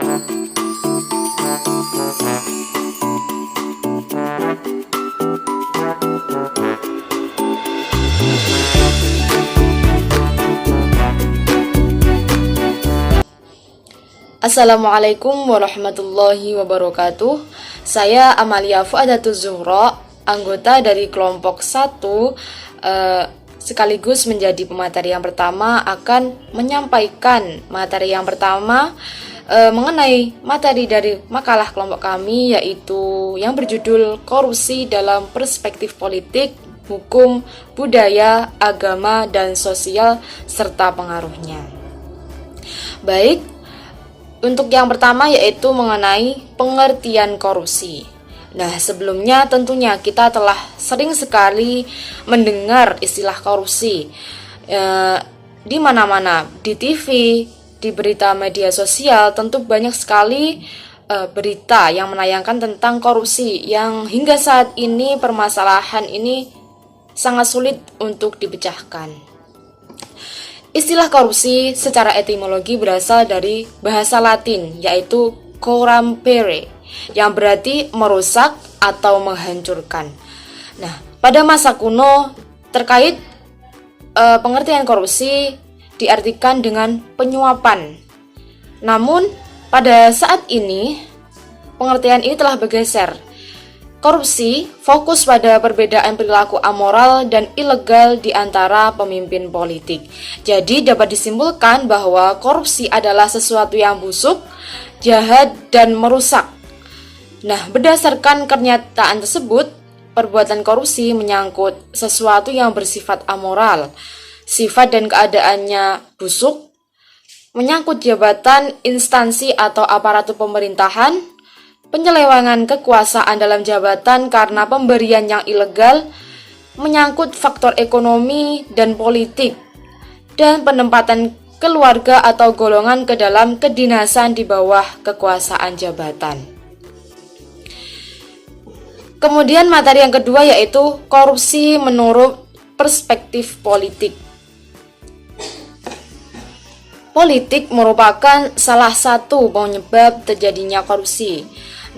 Assalamualaikum warahmatullahi wabarakatuh. Saya Amalia Fuadatus Zuhro, anggota dari kelompok 1, sekaligus menjadi pemateri yang pertama akan menyampaikan materi yang pertama mengenai materi dari makalah kelompok kami, yaitu yang berjudul Korupsi dalam Perspektif Politik, Hukum, Budaya, Agama, dan Sosial serta Pengaruhnya. Baik, untuk yang pertama yaitu mengenai pengertian korupsi. Nah, sebelumnya tentunya kita telah sering sekali mendengar istilah korupsi di mana-mana, di TV, di berita media sosial, tentu banyak sekali berita yang menayangkan tentang korupsi yang hingga saat ini permasalahan ini sangat sulit untuk dipecahkan. Istilah korupsi secara etimologi berasal dari bahasa Latin, yaitu corrumpere, yang berarti merusak atau menghancurkan. Nah, pada masa kuno terkait pengertian korupsi diartikan dengan penyuapan. Namun, pada saat ini pengertian ini telah bergeser. Korupsi fokus pada perbedaan perilaku amoral dan ilegal di antara pemimpin politik. Jadi dapat disimpulkan bahwa korupsi adalah sesuatu yang busuk, jahat, dan merusak. Nah, berdasarkan kenyataan tersebut, perbuatan korupsi menyangkut sesuatu yang bersifat amoral, sifat dan keadaannya busuk, menyangkut jabatan, instansi, atau aparatur pemerintahan, penyelewengan kekuasaan dalam jabatan karena pemberian yang ilegal, menyangkut faktor ekonomi dan politik, dan penempatan keluarga atau golongan ke dalam kedinasan di bawah kekuasaan jabatan. Kemudian materi yang kedua yaitu korupsi menurut perspektif politik. Politik merupakan salah satu penyebab terjadinya korupsi.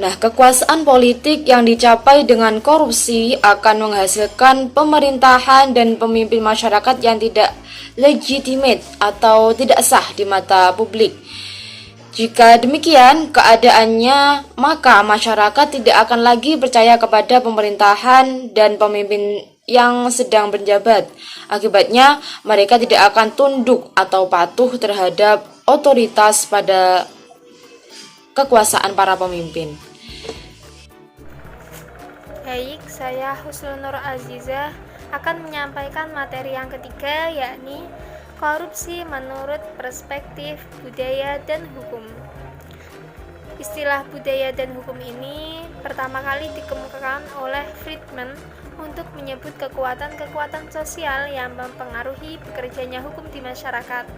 Nah, kekuasaan politik yang dicapai dengan korupsi akan menghasilkan pemerintahan dan pemimpin masyarakat yang tidak legitimate atau tidak sah di mata publik. Jika demikian keadaannya, maka masyarakat tidak akan lagi percaya kepada pemerintahan dan pemimpin yang sedang menjabat. Akibatnya, mereka tidak akan tunduk atau patuh terhadap otoritas pada kekuasaan para pemimpin. Baik, saya Husnul Nur Azizah akan menyampaikan materi yang ketiga, yakni korupsi menurut perspektif budaya dan hukum. Istilah budaya dan hukum ini pertama kali dikemukakan oleh Friedman untuk menyebut kekuatan-kekuatan sosial yang mempengaruhi bekerjanya hukum di masyarakat,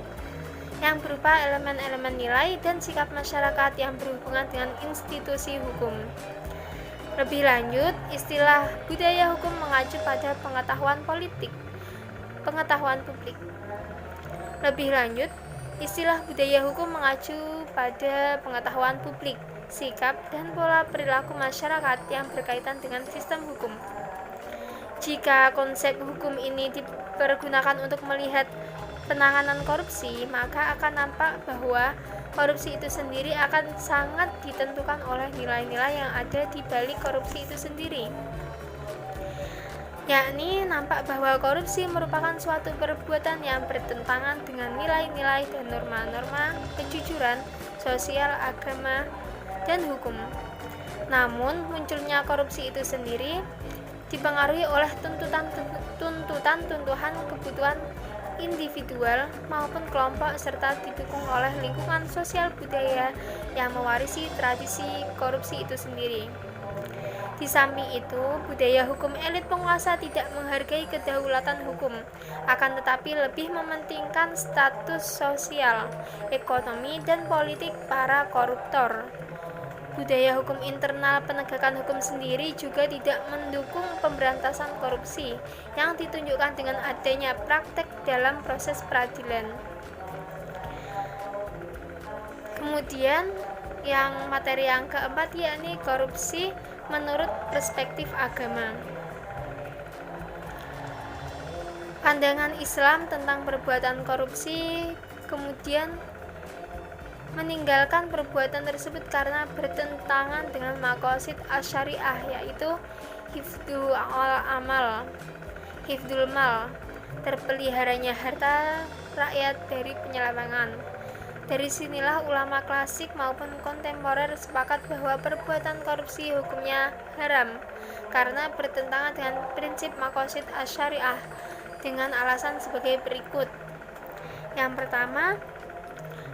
yang berupa elemen-elemen nilai dan sikap masyarakat yang berhubungan dengan institusi hukum. Lebih lanjut, istilah budaya hukum mengacu pada pengetahuan publik. Lebih lanjut, istilah budaya hukum mengacu pada pengetahuan publik, sikap dan pola perilaku masyarakat yang berkaitan dengan sistem hukum. Jika konsep hukum ini dipergunakan untuk melihat penanganan korupsi, maka akan nampak bahwa korupsi itu sendiri akan sangat ditentukan oleh nilai-nilai yang ada di balik korupsi itu sendiri. Yakni nampak bahwa korupsi merupakan suatu perbuatan yang bertentangan dengan nilai-nilai dan norma-norma kejujuran, sosial, agama, dan hukum. Namun, munculnya korupsi itu sendiri dipengaruhi oleh tuntutan kebutuhan individual maupun kelompok serta didukung oleh lingkungan sosial budaya yang mewarisi tradisi korupsi itu sendiri. Di samping itu, budaya hukum elit penguasa tidak menghargai kedaulatan hukum, akan tetapi lebih mementingkan status sosial, ekonomi, dan politik para koruptor. Budaya hukum internal penegakan hukum sendiri juga tidak mendukung pemberantasan korupsi yang ditunjukkan dengan adanya praktek dalam proses peradilan. Kemudian, Yang materi yang keempat yakni korupsi menurut perspektif agama. Pandangan Islam tentang perbuatan korupsi kemudian meninggalkan perbuatan tersebut karena bertentangan dengan maqasid asy-syariah, yaitu hifdzul mal, terpeliharanya harta rakyat dari penyelewengan. Dari sinilah ulama klasik maupun kontemporer sepakat bahwa perbuatan korupsi hukumnya haram karena bertentangan dengan prinsip maqasid asy-syariah dengan alasan sebagai berikut. Yang pertama,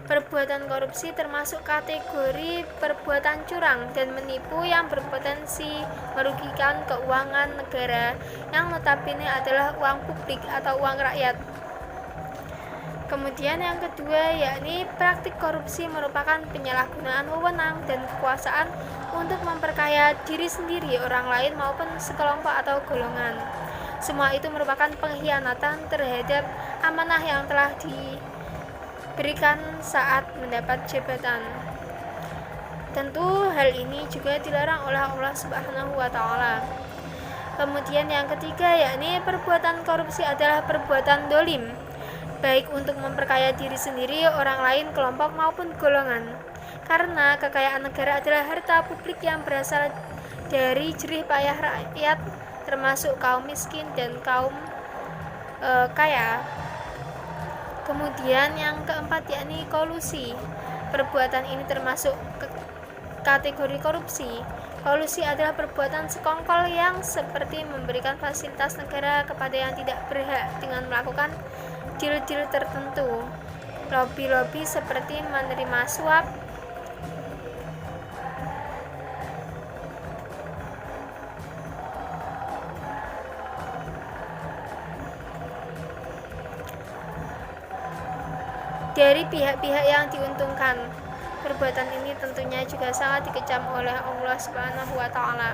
perbuatan korupsi termasuk kategori perbuatan curang dan menipu yang berpotensi merugikan keuangan negara yang notabene adalah uang publik atau uang rakyat. Kemudian yang kedua yakni praktik korupsi merupakan penyalahgunaan wewenang dan kekuasaan untuk memperkaya diri sendiri, orang lain maupun sekelompok atau golongan. Semua itu merupakan pengkhianatan terhadap amanah yang telah diberikan saat mendapat jabatan. Tentu hal ini juga dilarang oleh Allah Subhanahu wa taala. Kemudian yang ketiga yakni perbuatan korupsi adalah perbuatan dolim, baik untuk memperkaya diri sendiri, orang lain, kelompok maupun golongan. Karena kekayaan negara adalah harta publik yang berasal dari jerih payah rakyat, termasuk kaum miskin dan kaum kaya. Kemudian yang keempat yakni kolusi. Perbuatan ini termasuk kategori korupsi. Kolusi adalah perbuatan sekongkol yang seperti memberikan fasilitas negara kepada yang tidak berhak dengan melakukan deal-deal tertentu, lobby-lobby seperti menerima suap, dari pihak-pihak yang diuntungkan. Perbuatan ini tentunya juga sangat dikecam oleh Allah Subhanahu wa taala.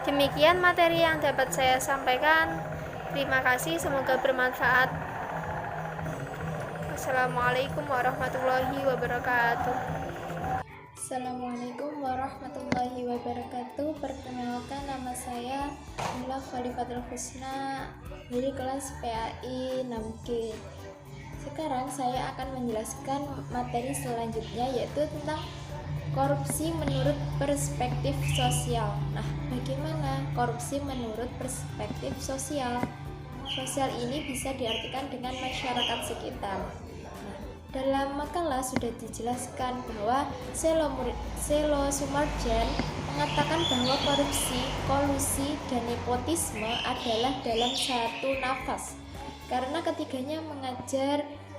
Demikian materi yang dapat saya sampaikan. Terima kasih, semoga bermanfaat. Assalamualaikum warahmatullahi wabarakatuh. Assalamualaikum warahmatullahi wabarakatuh. Perkenalkan, nama saya Mila Khalifatul Husna dari kelas PAI 6G. Sekarang saya akan menjelaskan materi selanjutnya, yaitu tentang korupsi menurut perspektif sosial. Nah, bagaimana korupsi menurut perspektif sosial? Sosial ini bisa diartikan dengan masyarakat sekitar. Dalam makalah sudah dijelaskan bahwa Selo Sumarjan mengatakan bahwa korupsi, kolusi, dan nepotisme adalah dalam satu nafas, karena ketiganya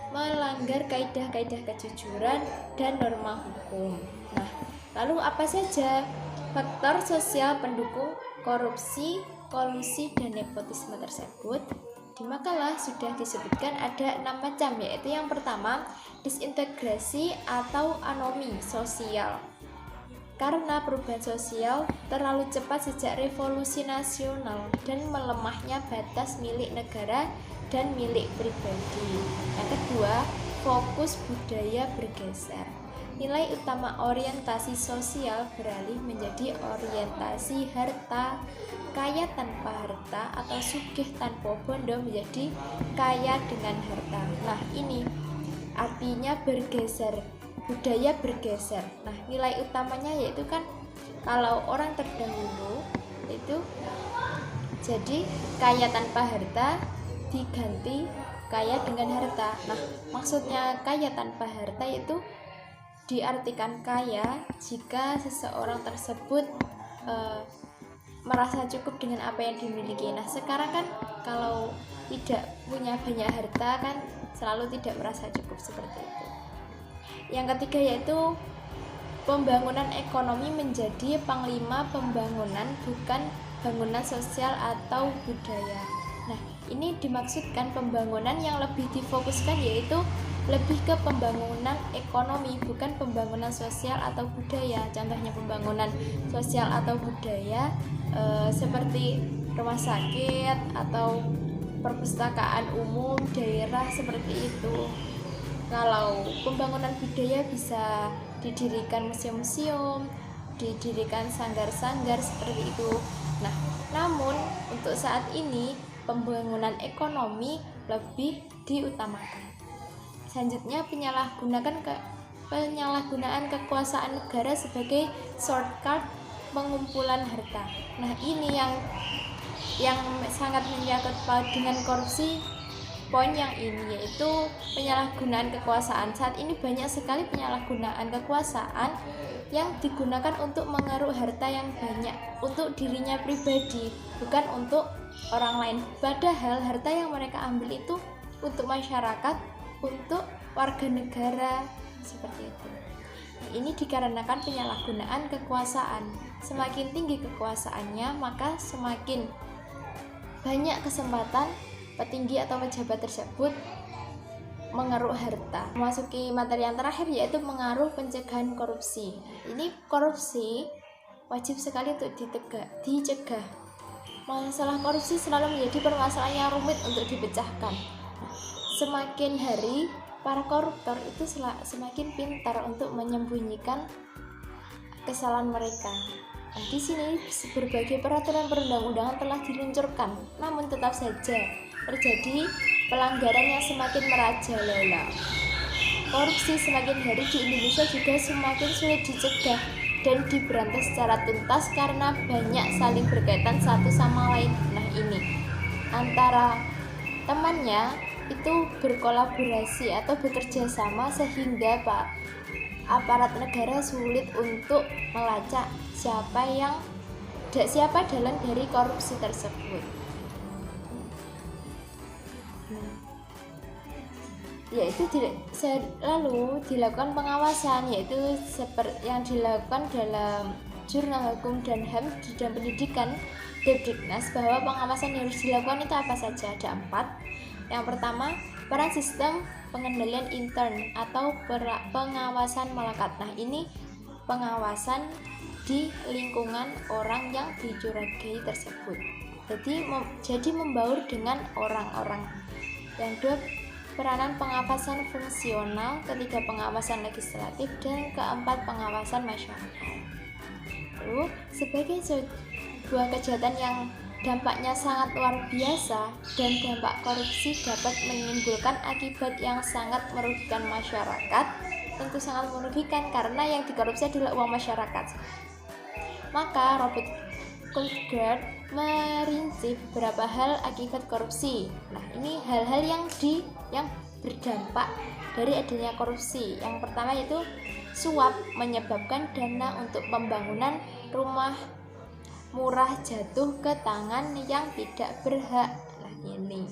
melanggar kaidah-kaidah kejujuran dan norma hukum. Nah, lalu apa saja faktor sosial pendukung korupsi, kolusi, dan nepotisme tersebut? Di makalah sudah disebutkan ada 6 macam, yaitu yang pertama, disintegrasi atau anomi sosial. Karena perubahan sosial terlalu cepat sejak revolusi nasional dan melemahnya batas milik negara dan milik pribadi. Yang kedua, fokus budaya bergeser. Nilai utama orientasi sosial beralih menjadi orientasi harta. Kaya tanpa harta atau sugih tanpa bondo menjadi kaya dengan harta. Nah, ini artinya bergeser, budaya bergeser. Nah, nilai utamanya yaitu kan kalau orang terdahulu itu jadi kaya tanpa harta diganti kaya dengan harta. Nah, maksudnya kaya tanpa harta itu diartikan kaya jika seseorang tersebut merasa cukup dengan apa yang dimiliki. Nah, sekarang kan kalau tidak punya banyak harta kan selalu tidak merasa cukup seperti itu. Yang ketiga yaitu pembangunan ekonomi menjadi panglima pembangunan, bukan bangunan sosial atau budaya. Nah, ini dimaksudkan pembangunan yang lebih difokuskan yaitu lebih ke pembangunan ekonomi, bukan pembangunan sosial atau budaya. Contohnya pembangunan sosial atau budaya seperti rumah sakit atau perpustakaan umum daerah seperti itu. Kalau pembangunan budaya bisa didirikan museum-museum, didirikan sanggar-sanggar seperti itu. Nah, namun untuk saat ini pembangunan ekonomi lebih diutamakan. Selanjutnya, penyalahgunaan kekuasaan negara sebagai shortcut pengumpulan harta. Nah, ini yang sangat menyangkut paut dengan korupsi. Poin yang ini yaitu penyalahgunaan kekuasaan. Saat ini banyak sekali penyalahgunaan kekuasaan yang digunakan untuk mengeruk harta yang banyak untuk dirinya pribadi, bukan untuk orang lain. Padahal harta yang mereka ambil itu untuk masyarakat, untuk warga negara, seperti itu. Ini dikarenakan penyalahgunaan kekuasaan. Semakin tinggi kekuasaannya, maka semakin banyak kesempatan petinggi atau pejabat tersebut mengeruk harta. Memasuki materi yang terakhir yaitu pengaruh pencegahan korupsi. Ini korupsi wajib sekali untuk dicegah. Masalah korupsi selalu menjadi permasalahan yang rumit untuk dipecahkan. Semakin hari para koruptor itu semakin pintar untuk menyembunyikan kesalahan mereka. Nah, di sini berbagai peraturan perundang-undangan telah diluncurkan, namun tetap saja terjadi pelanggaran yang semakin merajalela. Korupsi semakin hari di Indonesia juga semakin sulit dicegah dan diberantas secara tuntas karena banyak saling berkaitan satu sama lain. Nah, ini antara temannya itu berkolaborasi atau bekerja sama sehingga aparat negara sulit untuk melacak siapa dalang dari korupsi tersebut. Yaitu lalu dilakukan pengawasan, yaitu seperti yang dilakukan dalam Jurnal Hukum dan HAM di dalam pendidikan Depdiknas, bahwa pengawasan yang harus dilakukan itu apa saja? Ada 4. Yang pertama, peran sistem pengendalian intern atau pengawasan melekat. Nah, ini pengawasan di lingkungan orang yang dicurigai tersebut. Jadi membaur dengan orang-orang. Yang kedua, peranan pengawasan fungsional. Ketiga, pengawasan legislatif. Dan keempat, pengawasan masyarakat. Lalu, sebagai sebuah kejahatan yang dampaknya sangat luar biasa dan dampak korupsi dapat menimbulkan akibat yang sangat merugikan masyarakat, tentu sangat merugikan karena yang dikorupsi adalah uang masyarakat. Maka Robert Kulfgard merinci beberapa hal akibat korupsi. Nah, ini hal-hal yang berdampak dari adanya korupsi. Yang pertama yaitu suap menyebabkan dana untuk pembangunan rumah murah jatuh ke tangan yang tidak berhak. Nah, ini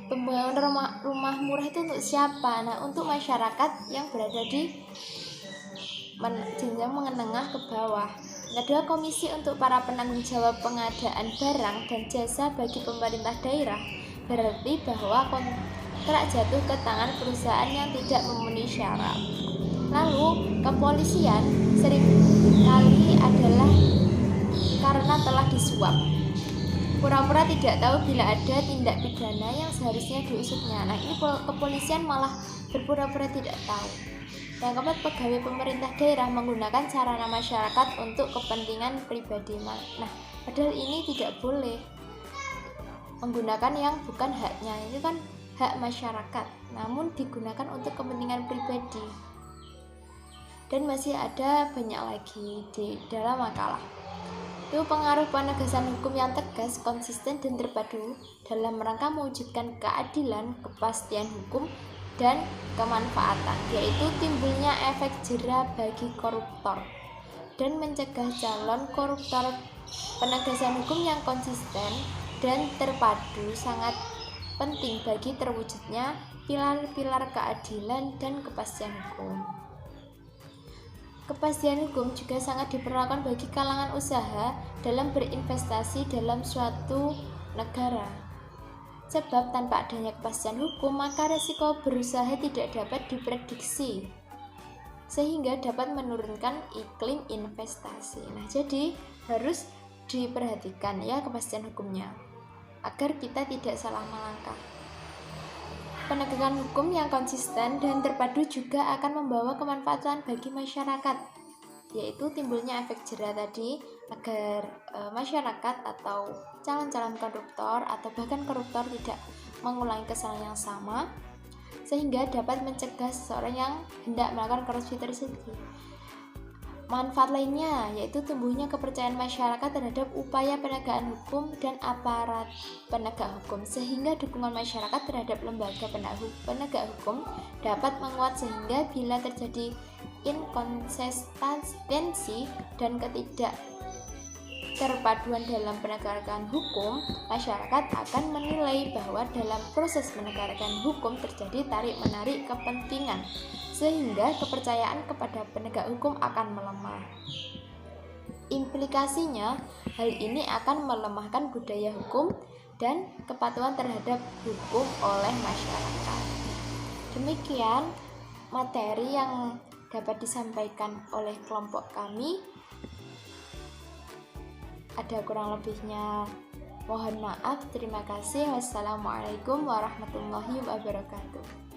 pembangunan rumah murah itu untuk siapa? Nah, untuk masyarakat yang berada di jenjang menengah ke bawah. Kedua, komisi untuk para penanggung jawab pengadaan barang dan jasa bagi pemerintah daerah, berarti bahwa kontrak jatuh ke tangan perusahaan yang tidak memenuhi syarat. Lalu, kepolisian seringkali adalah karena telah disuap, pura-pura tidak tahu bila ada tindak pidana yang seharusnya diusutnya. Nah, ini kepolisian malah berpura-pura tidak tahu. Yang keempat, pegawai pemerintah daerah menggunakan sarana masyarakat untuk kepentingan pribadi. Nah, padahal ini tidak boleh menggunakan yang bukan haknya. Ini kan hak masyarakat, namun digunakan untuk kepentingan pribadi. Dan masih ada banyak lagi di dalam makalah. Itu pengaruh penegasan hukum yang tegas, konsisten, dan terpadu dalam rangka mewujudkan keadilan, kepastian hukum, dan kemanfaatan, yaitu timbulnya efek jera bagi koruptor dan mencegah calon koruptor. Penegasan hukum yang konsisten dan terpadu sangat penting bagi terwujudnya pilar-pilar keadilan dan kepastian hukum. Kepastian hukum juga sangat diperlukan bagi kalangan usaha dalam berinvestasi dalam suatu negara. Sebab tanpa adanya kepastian hukum, maka resiko berusaha tidak dapat diprediksi, sehingga dapat menurunkan iklim investasi. Nah, jadi harus diperhatikan ya kepastian hukumnya, agar kita tidak salah melangkah. Penegakan hukum yang konsisten dan terpadu juga akan membawa kemanfaatan bagi masyarakat, yaitu timbulnya efek jera tadi agar masyarakat atau calon-calon koruptor atau bahkan koruptor tidak mengulangi kesalahan yang sama, sehingga dapat mencegah seseorang yang hendak melakukan korupsi tersebut. Manfaat lainnya yaitu tumbuhnya kepercayaan masyarakat terhadap upaya penegakan hukum dan aparat penegak hukum, sehingga dukungan masyarakat terhadap lembaga penegak hukum dapat menguat, sehingga bila terjadi inkonsistensi dan ketidakterpaduan dalam penegakan hukum, masyarakat akan menilai bahwa dalam proses penegakan hukum terjadi tarik-menarik kepentingan, sehingga kepercayaan kepada penegak hukum akan melemah. Implikasinya, hal ini akan melemahkan budaya hukum dan kepatuhan terhadap hukum oleh masyarakat. Demikian materi yang dapat disampaikan oleh kelompok kami. Ada kurang lebihnya, mohon maaf. Terima kasih. Wassalamualaikum warahmatullahi wabarakatuh.